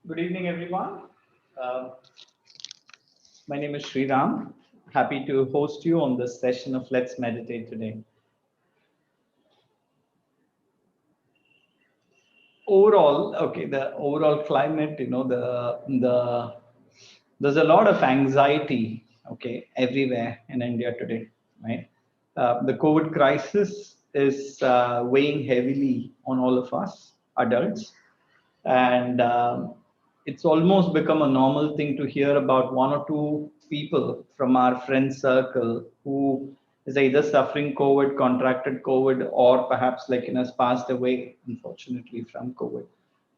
Good evening, everyone. Uh, my name is Sriram. Happy to host you on this session of Let's Meditate today. Overall, okay, the overall climate, there's a lot of anxiety, okay, everywhere in India today, right? The COVID crisis is weighing heavily on all of us, adults, and it's almost become a normal thing to hear about one or two people from our friend circle who is either suffering COVID, contracted COVID, or perhaps has passed away, unfortunately, from COVID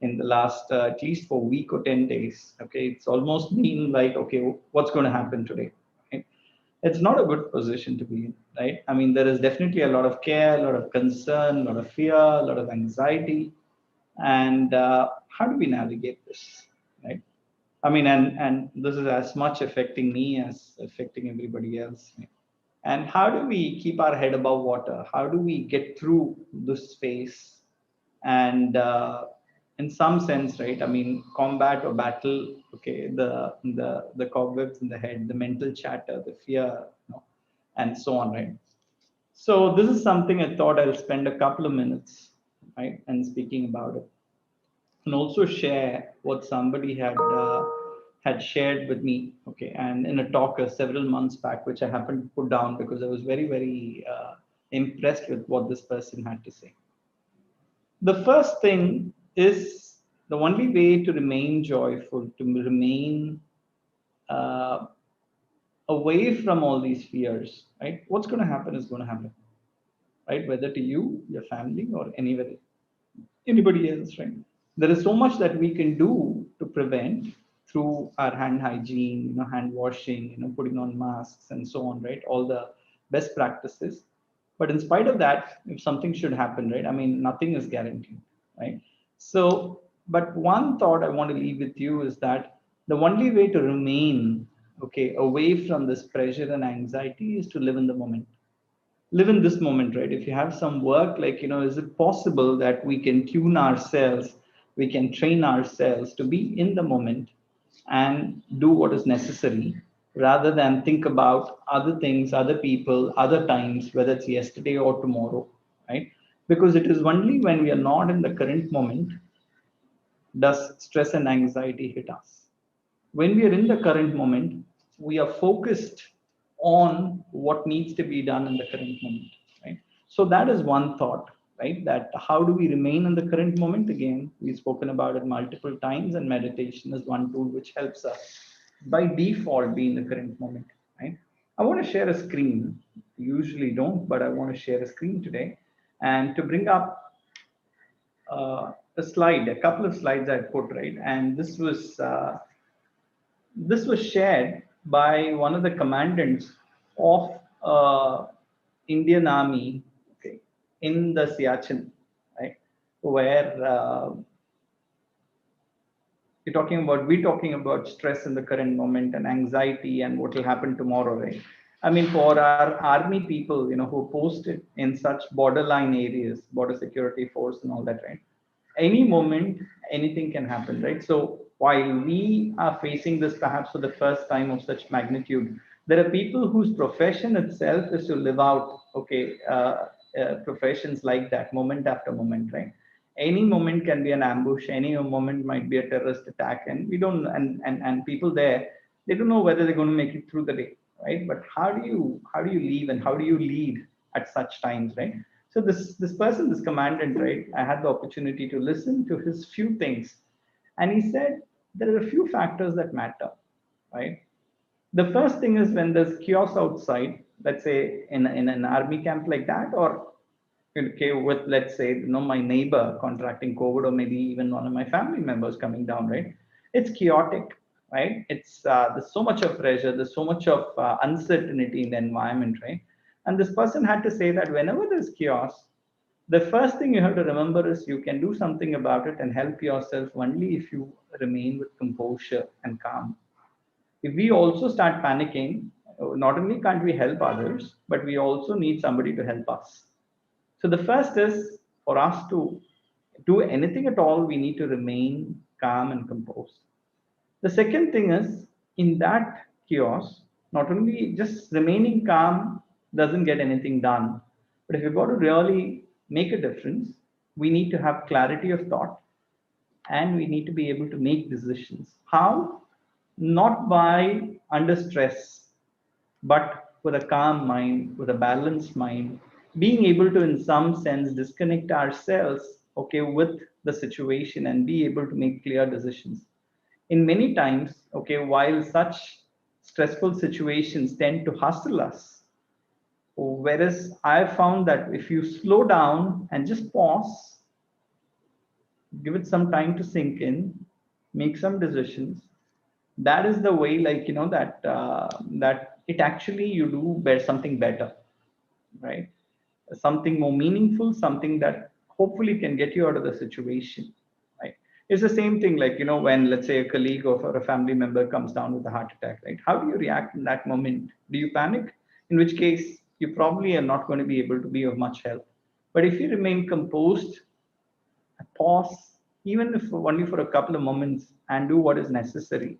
in the last at least for a week or 10 days. Okay, it's almost been like, okay, what's going to happen today? Right? It's not a good position to be in, right? I mean, there is definitely a lot of care, a lot of concern, a lot of fear, a lot of anxiety, and how do we navigate this, right? I mean, and this is as much affecting me as affecting everybody else, right? And how do we keep our head above water? How do we get through this phase and in some sense, right, I mean, combat or battle, okay, the cobwebs in the head, the mental chatter, the fear, and so on, right? So this is something I thought I'll spend a couple of minutes, right, and speaking about it, and also share what somebody had shared with me, okay, and in a talk several months back, which I happened to put down because I was very impressed with what this person had to say. The first thing is the only way to remain joyful, to remain uh, away from all these fears, right? What's going to happen is going to happen, right? Whether to you, your family, or anybody else, right? There is so much that we can do to prevent through our hand hygiene, hand washing, putting on masks and so on, right? All the best practices. But in spite of that, if something should happen, right? I mean, nothing is guaranteed, right? So, but one thought I want to leave with you is that the only way to remain, okay, away from this pressure and anxiety is to live in the moment, live in this moment, right? If you have some work, like, is it possible that we can tune ourselves, we can train ourselves to be in the moment and do what is necessary rather than think about other things, other people, other times, whether it's yesterday or tomorrow, right? Because it is only when we are not in the current moment does stress and anxiety hit us. When we are in the current moment, we are focused on what needs to be done in the current moment, right? So that is one thought, right? That how do we remain in the current moment? Again, we've spoken about it multiple times, and meditation is one tool which helps us by default be in the current moment, right? I want to share a screen. Usually don't, but I want to share a screen today and to bring up a slide, a couple of slides I put, right? And this was shared by one of the commandants of Indian Army, okay, in the Siachen, right? Where we're talking about stress in the current moment and anxiety and what will happen tomorrow, right? I mean, for our army people, who posted in such borderline areas, border security force and all that, right? Any moment, anything can happen, right? So while we are facing this perhaps for the first time of such magnitude, there are people whose profession itself is to live out, okay, professions like that, moment after moment, right? Any moment can be an ambush, any moment might be a terrorist attack, and we don't, and people there, they don't know whether they're going to make it through the day, right? But how do you live and how do you lead at such times, right? So this person, this commandant, right, I had the opportunity to listen to his few things, and he said there are a few factors that matter, right? The first thing is when there's chaos outside, let's say in an army camp like that, or okay, with, let's say, my neighbor contracting COVID, or maybe even one of my family members coming down, right? It's chaotic, right? It's there's so much of pressure, there's so much of uncertainty in the environment, right? And this person had to say that whenever there's chaos, the first thing you have to remember is you can do something about it and help yourself only if you remain with composure and calm. If we also start panicking, not only can't we help others, but we also need somebody to help us. So the first is for us to do anything at all, we need to remain calm and composed. The second thing is, in that chaos, not only just remaining calm doesn't get anything done, but if you've got to really make a difference, we need to have clarity of thought and we need to be able to make decisions. How? Not by under stress, but with a calm mind, with a balanced mind, being able to, in some sense, disconnect ourselves, okay, with the situation and be able to make clear decisions. In many times, okay, while such stressful situations tend to hustle us, whereas I found that if you slow down and just pause, give it some time to sink in, make some decisions, that is the way, like, that it actually you do something better, right? Something more meaningful, something that hopefully can get you out of the situation, right? It's the same thing, like, when, let's say, a colleague or a family member comes down with a heart attack, right? How do you react in that moment? Do you panic? In which case, you probably are not going to be able to be of much help. But if you remain composed, pause, even if only for a couple of moments, and do what is necessary,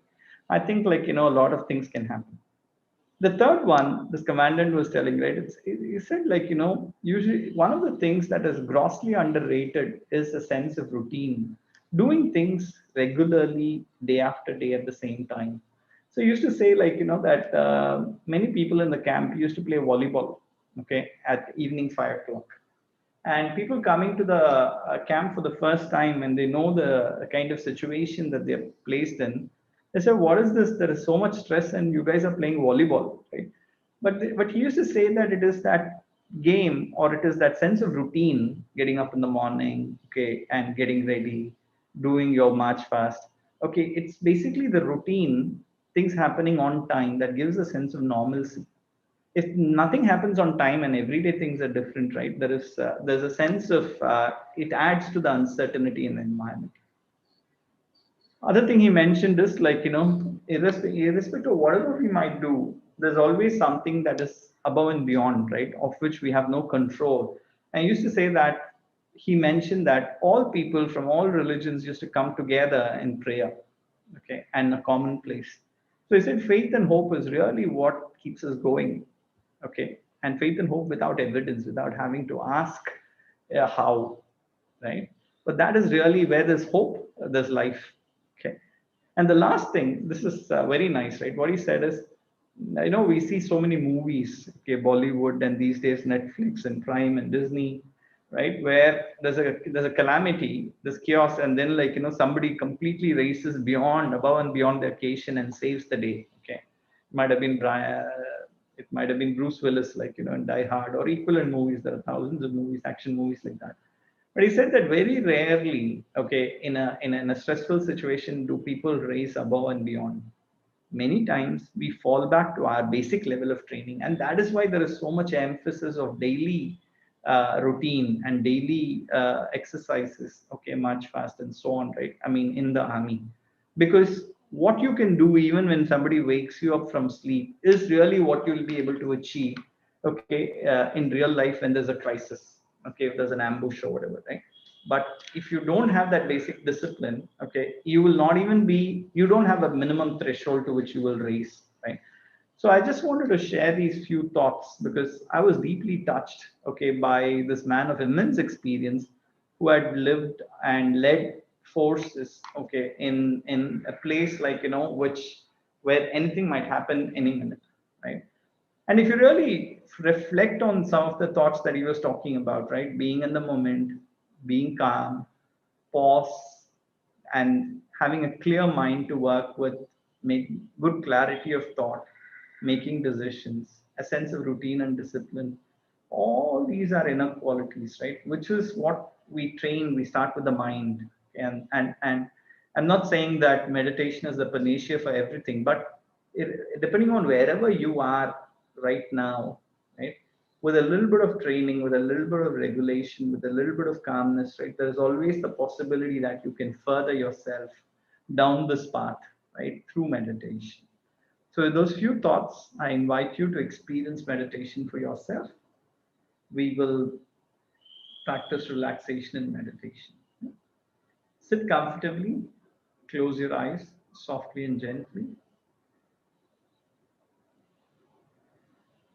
I think, like, a lot of things can happen. The third one, this commandant was telling, right? He said, like, usually one of the things that is grossly underrated is a sense of routine, doing things regularly, day after day at the same time. So he used to say, like, that many people in the camp used to play volleyball, okay, at evening 5 o'clock. And people coming to the camp for the first time, and they know the kind of situation that they're placed in, they say, what is this? There is so much stress and you guys are playing volleyball, right? But he used to say that it is that game, or it is that sense of routine, getting up in the morning, okay, and getting ready, doing your march fast, okay, it's basically the routine, things happening on time, that gives a sense of normalcy. If nothing happens on time and everyday things are different, right, there's a sense of it adds to the uncertainty in the environment. Other thing he mentioned is, like, irrespective of whatever we might do, there's always something that is above and beyond, right, of which we have no control. And I used to say that, he mentioned that all people from all religions used to come together in prayer, okay, and a common place. So he said faith and hope is really what keeps us going, okay, and faith and hope without evidence, without having to ask how, right? But that is really where there's hope, there's life. Okay. And the last thing, this is very nice, right? What he said is, we see so many movies, okay, Bollywood, and these days Netflix and Prime and Disney, right? Where there's a calamity, there's chaos, and then, like, somebody completely races beyond, above and beyond the occasion and saves the day. Okay. It might have been it might have been Bruce Willis, like, in Die Hard, or equivalent movies. There are thousands of movies, action movies like that. But he said that very rarely, okay, in a stressful situation, do people race above and beyond. Many times we fall back to our basic level of training, and that is why there is so much emphasis of daily routine and daily exercises, okay, march fast and so on, right? I mean, in the army, because what you can do even when somebody wakes you up from sleep is really what you'll be able to achieve, okay, in real life when there's a crisis, okay, if there's an ambush or whatever, right? But if you don't have that basic discipline, okay, you will not even be, you don't have a minimum threshold to which you will raise, right? So I just wanted to share these few thoughts because I was deeply touched, okay, by this man of immense experience who had lived and led forces, okay, in a place, like, which, where anything might happen any minute, right? And if you really reflect on some of the thoughts that he was talking about, right, being in the moment, being calm, pause, and having a clear mind to work with, make good clarity of thought, making decisions, a sense of routine and discipline. All these are inner qualities, right? Which is what we train. We start with the mind, and I'm not saying that meditation is the panacea for everything, but depending on wherever you are right now, right? With a little bit of training, with a little bit of regulation, with a little bit of calmness, right? There's always the possibility that you can further yourself down this path, right? Through meditation. So, with those few thoughts, I invite you to experience meditation for yourself. We will practice relaxation and meditation. Sit comfortably, close your eyes softly and gently.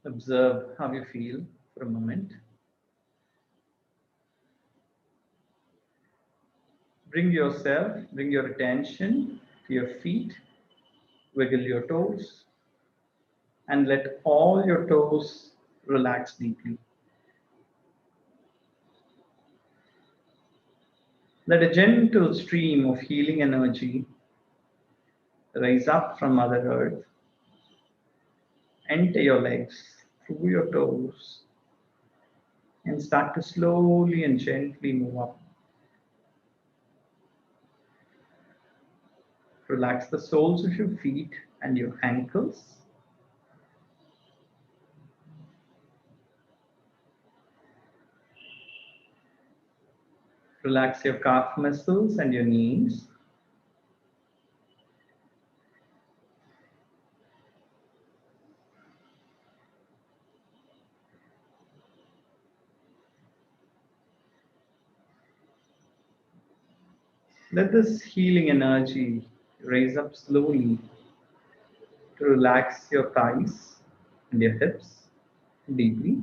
Observe how you feel for a moment. Bring your attention to your feet, wiggle your toes, and let all your toes relax deeply. Let a gentle stream of healing energy rise up from Mother Earth, enter your legs through your toes, and start to slowly and gently move up. Relax the soles of your feet and your ankles. Relax your calf muscles and your knees. Let this healing energy raise up slowly to relax your thighs and your hips deeply.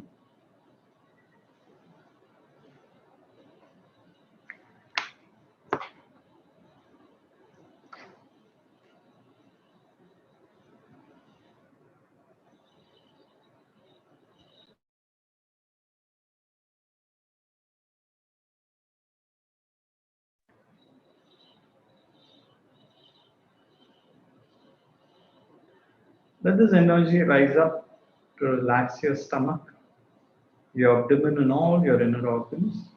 Let this energy rise up to relax your stomach, your abdomen, and all your inner organs.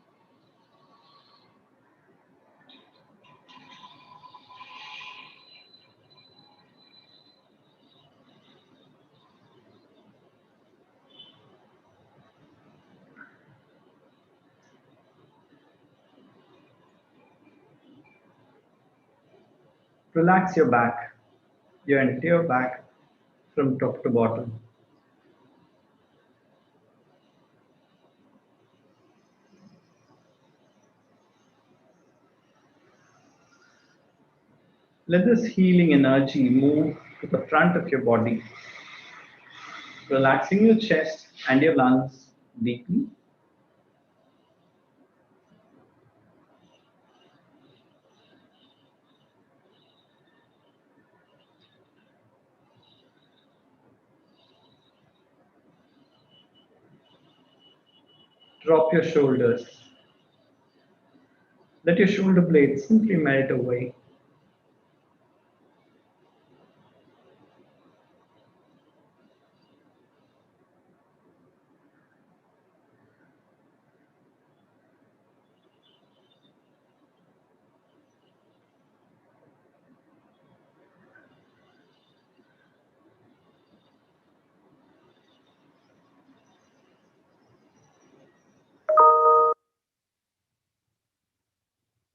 Relax your entire back from top to bottom. Let this healing energy move to the front of your body, relaxing your chest and your lungs deeply. Drop your shoulders. Let your shoulder blades simply melt away.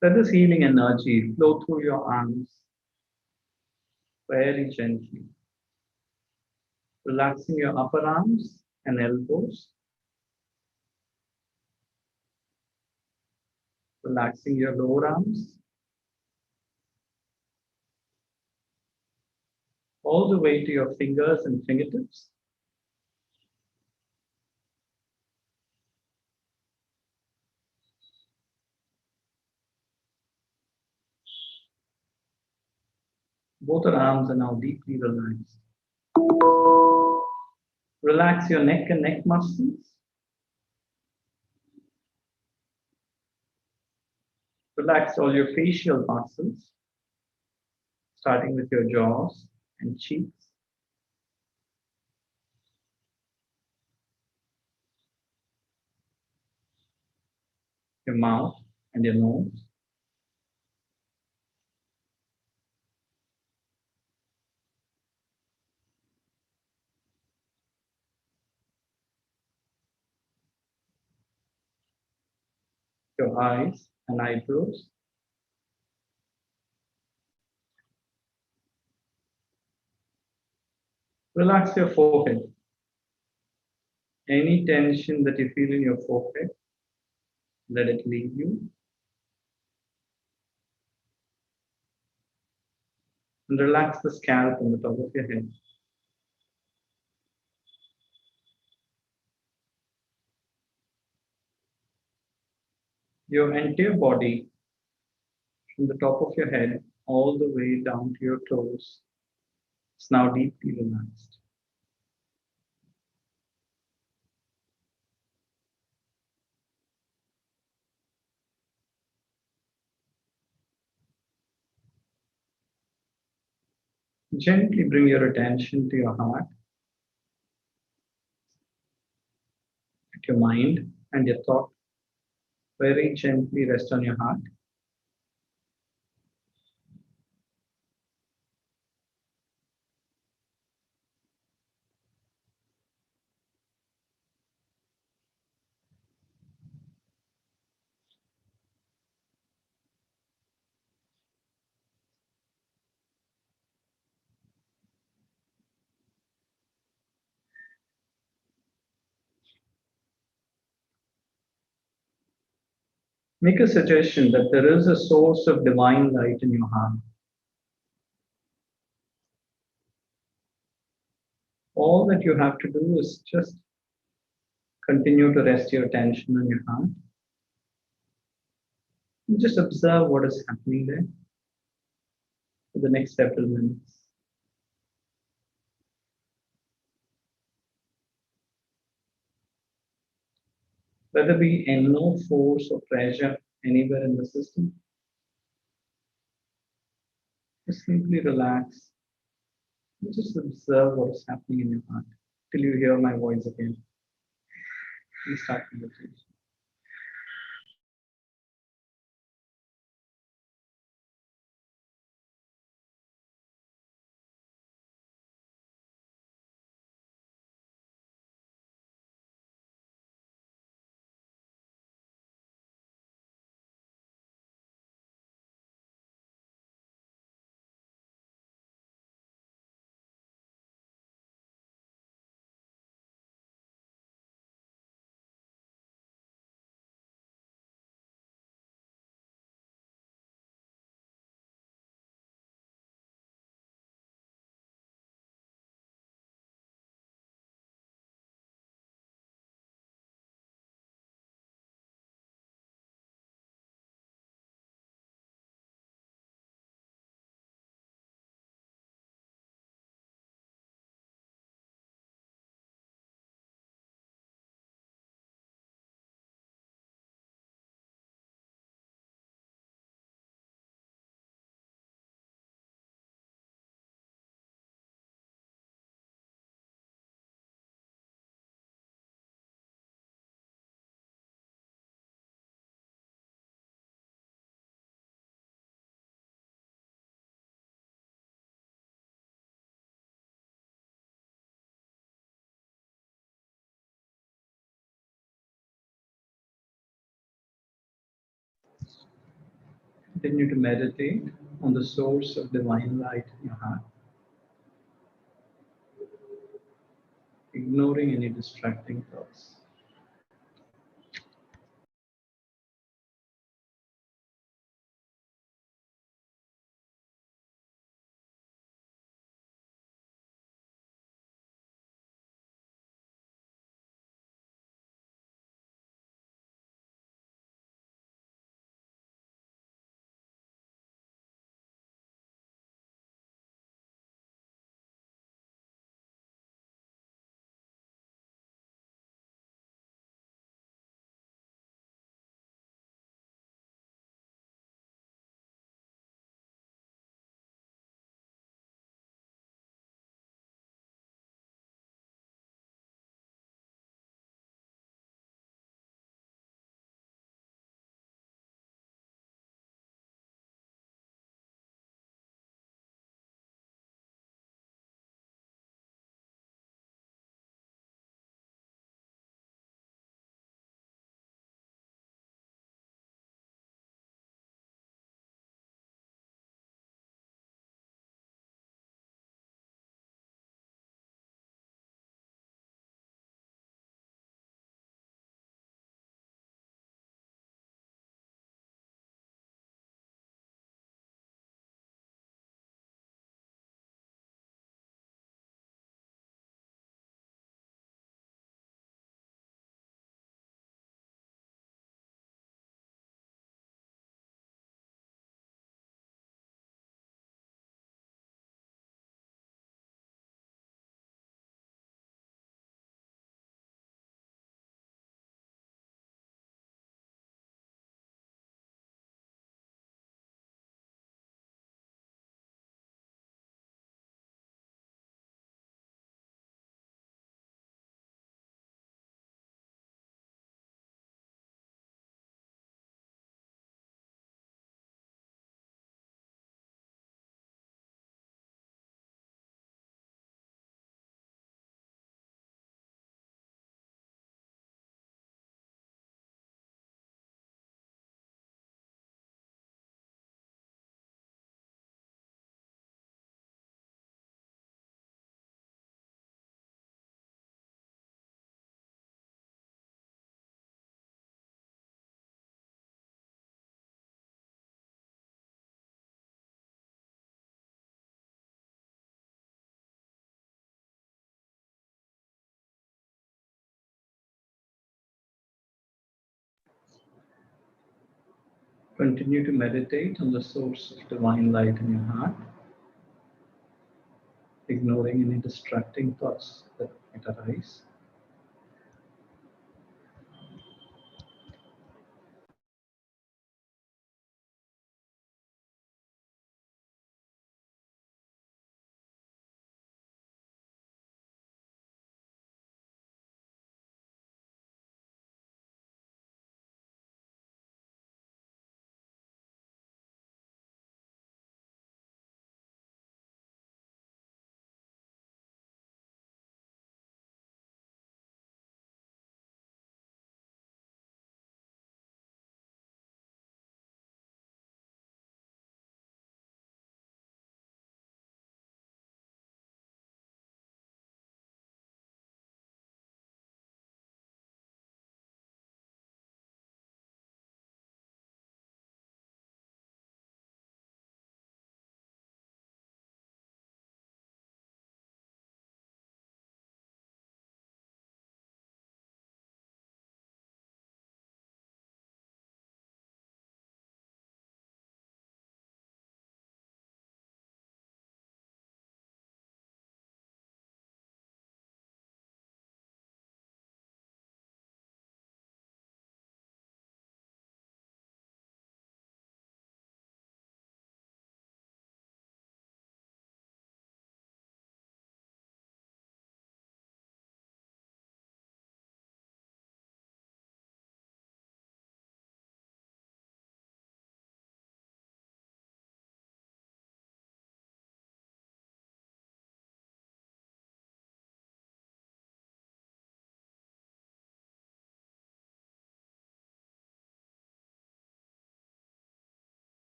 Let this healing energy flow through your arms very gently, relaxing your upper arms and elbows, relaxing your lower arms, all the way to your fingers and fingertips. Both your arms are now deeply relaxed. Relax your neck and neck muscles. Relax all your facial muscles, starting with your jaws and cheeks, your mouth and your nose. Your eyes and eyebrows. Relax your forehead. Any tension that you feel in your forehead, let it leave you. And relax the scalp on the top of your head. Your entire body, from the top of your head all the way down to your toes, is now deeply relaxed. Gently bring your attention to your heart, to your mind, and your thought. Very gently rest on your heart. Make a suggestion that there is a source of divine light in your heart. All that you have to do is just continue to rest your attention on your heart. And just observe what is happening there for the next several minutes. Let there be no force or pressure anywhere in the system. Just simply relax. And just observe what is happening in your heart till you hear my voice again. Please start meditation. Continue to meditate on the source of divine light in your heart, ignoring any distracting thoughts. Continue to meditate on the source of divine light in your heart, ignoring any distracting thoughts that might arise.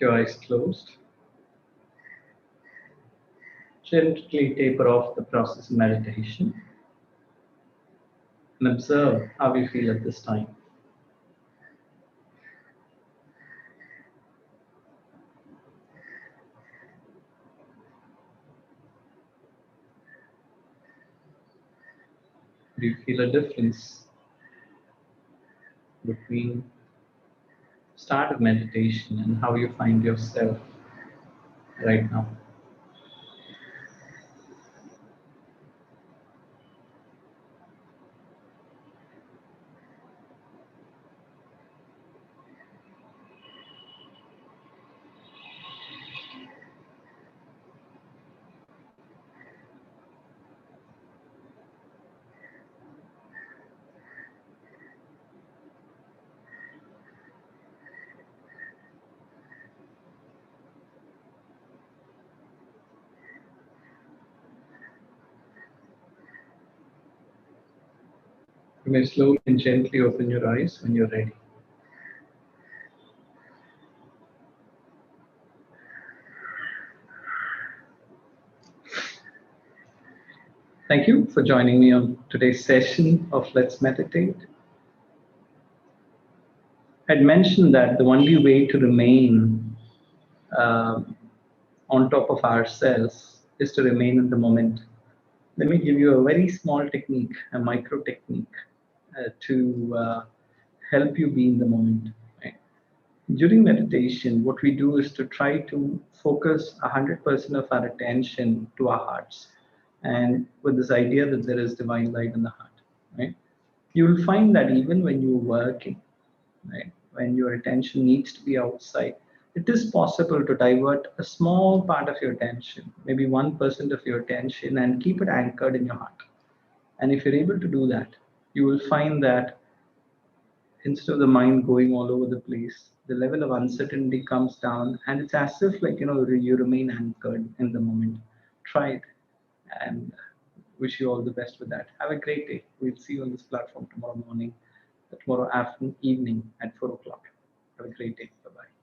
Your eyes closed. Gently taper off the process of meditation and observe how you feel at this time. Do you feel a difference between start of meditation and how you find yourself right now? You may slowly and gently open your eyes when you're ready. Thank you for joining me on today's session of Let's Meditate. I'd mentioned that the only way to remain on top of ourselves is to remain in the moment. Let me give you a very small technique, a micro technique to help you be in the moment. Right? During meditation, what we do is to try to focus 100% of our attention to our hearts, and with this idea that there is divine light in the heart. Right? You will find that even when you're working, right, when your attention needs to be outside, it is possible to divert a small part of your attention, maybe 1% of your attention, and keep it anchored in your heart. And if you're able to do that, you will find that instead of the mind going all over the place, the level of uncertainty comes down, and it's as if, like, you remain anchored in the moment. Try it, and wish you all the best with that. Have a great day. We'll see you on this platform tomorrow morning, tomorrow afternoon, evening at 4 o'clock. Have a great day. Bye bye.